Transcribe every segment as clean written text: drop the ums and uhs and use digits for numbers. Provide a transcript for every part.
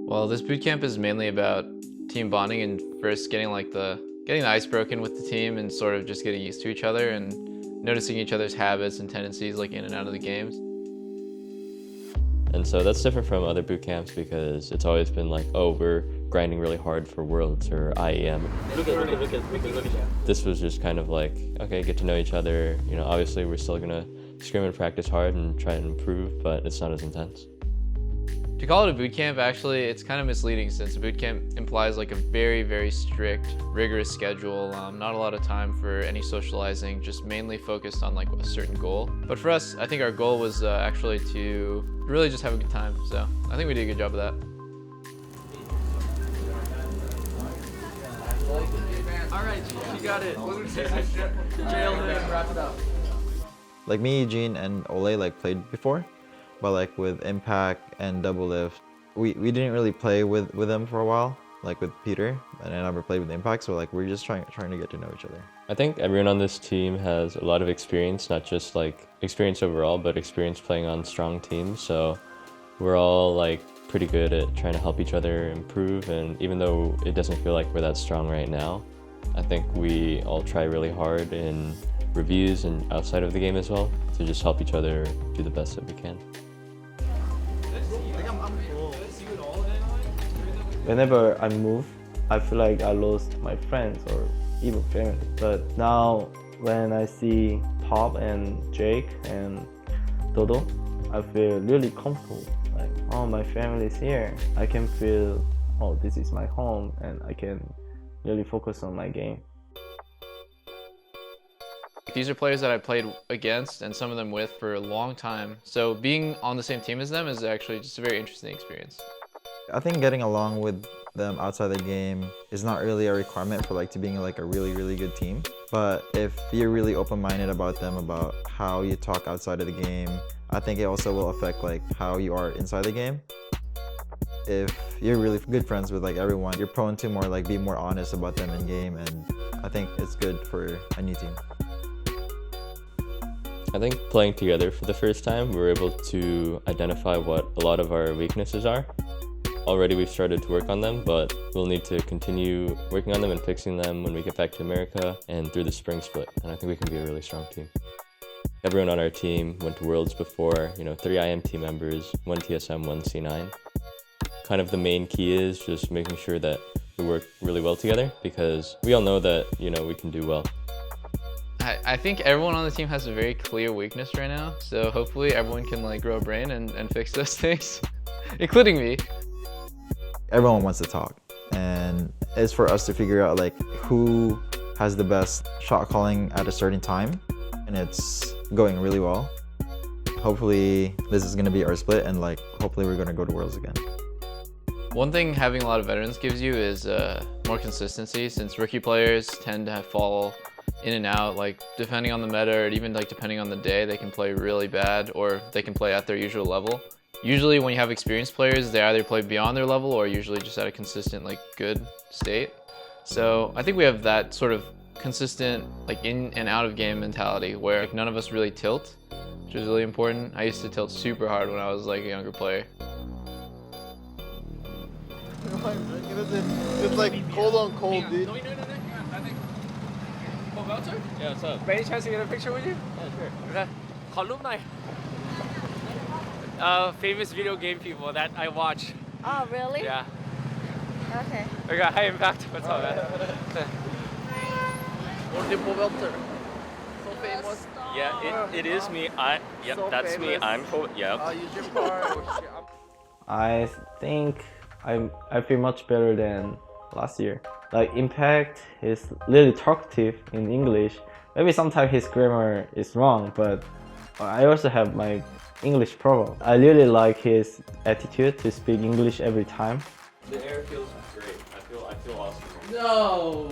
Well, this bootcamp is mainly about team bonding and first getting the ice broken with the team and sort of just getting used to each other and noticing each other's habits and tendencies like in and out of the games. And so that's different from other boot camps because it's always been like, oh, we're grinding really hard for Worlds or IEM. Look at. This was just kind of like, okay, get to know each other. You know, obviously we're still gonna scrim and practice hard and try and improve, but it's not as intense. To call it a boot camp, actually, it's kind of misleading since a boot camp implies like a very, very strict, rigorous schedule, not a lot of time for any socializing, just mainly focused on like a certain goal. But for us, I think our goal was actually to really just have a good time. So I think we did a good job of that. All right, you got it. Jail him, wrap it up. Like me, Eugene, and Olleh like played before. But like with Impact and Doublelift, we didn't really play with them for a while, like with Peter, and I never played with Impact, so like we're just trying to get to know each other. I think everyone on this team has a lot of experience, not just like experience overall, but experience playing on strong teams. So we're all like pretty good at trying to help each other improve, and even though it doesn't feel like we're that strong right now, I think we all try really hard in reviews and outside of the game as well to just help each other do the best that we can. Whenever I move, I feel like I lost my friends or even family. But now when I see Pop and Jake and Dodo, I feel really comfortable. Like, oh, my family is here. I can feel, oh, this is my home, and I can really focus on my game. These are players that I played against and some of them with for a long time. So being on the same team as them is actually just a very interesting experience. I think getting along with them outside the game is not really a requirement for like to being like a really good team. But if you're really open-minded about them, about how you talk outside of the game, I think it also will affect like how you are inside the game. If you're really good friends with like everyone, you're prone to more like be more honest about them in game, and I think it's good for a new team. I think playing together for the first time, we were able to identify what a lot of our weaknesses are. Already we've started to work on them, but we'll need to continue working on them and fixing them when we get back to America and through the spring split. And I think we can be a really strong team. Everyone on our team went to Worlds before, 3 IM team members, 1 TSM, 1 C9. Kind of the main key is just making sure that we work really well together because we all know that, we can do well. I think everyone on the team has a very clear weakness right now, so hopefully everyone can like grow a brain and fix those things, including me. Everyone wants to talk, and it's for us to figure out like who has the best shot calling at a certain time, and it's going really well. Hopefully this is going to be our split, and like hopefully we're going to go to Worlds again. One thing having a lot of veterans gives you is more consistency, since rookie players tend to fall in and out, like depending on the meta or even like depending on the day, they can play really bad or they can play at their usual level. Usually when you have experienced players, they either play beyond their level or usually just at a consistent like good state. So I think we have that sort of consistent like in and out of game mentality where like, none of us really tilt, which is really important. I used to tilt super hard when I was like a younger player. It's like cold on cold, dude. Pobelter? Yeah, what's up? By any chance to get a picture with you? Yeah, sure. Okay. Alumni. Famous video game people that I watch. Oh, really? Yeah. Okay. Okay, hi Impact. What's up, man? Only Pobelter. So famous. Yeah, it is me. Yep, So that's me. famous. I'm yep. Use your part. I think I feel much better than last year. Like Impact is really talkative in English. Maybe sometimes his grammar is wrong, but I also have my English problem. I really like his attitude to speak English every time. The air feels great. I feel awesome. No.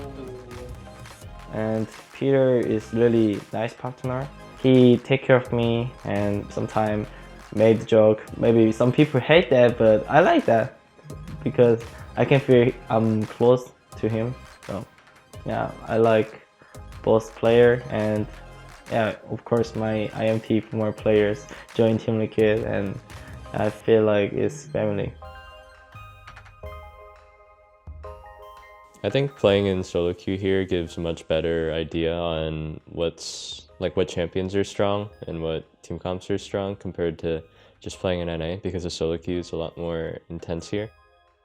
And Peter is really nice partner. He take care of me and sometimes made the joke. Maybe some people hate that, but I like that because I can feel I'm close to him. So yeah, I like both player, and yeah, of course my IMT more players join Team Liquid, and I feel like it's family. I think playing in solo queue here gives a much better idea on what champions are strong and what team comps are strong compared to just playing in NA, because the solo queue is a lot more intense here.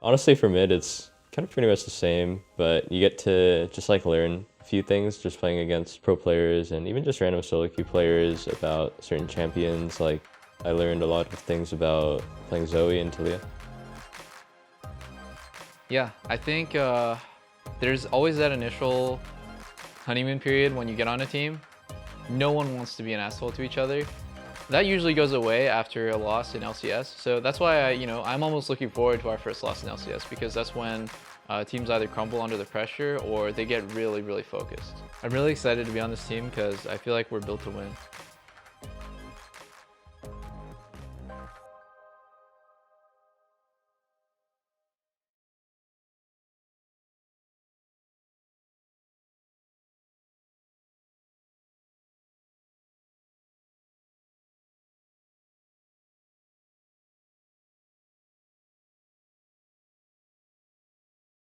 Honestly, for mid, it's kind of pretty much the same, but you get to just like learn a few things just playing against pro players and even just random solo queue players about certain champions. Like, I learned a lot of things about playing Zoe and Talia. Yeah, I think there's always that initial honeymoon period when you get on a team. No one wants to be an asshole to each other. That usually goes away after a loss in LCS. So that's why I'm almost looking forward to our first loss in LCS, because that's when teams either crumble under the pressure or they get really, really focused. I'm really excited to be on this team because I feel like we're built to win.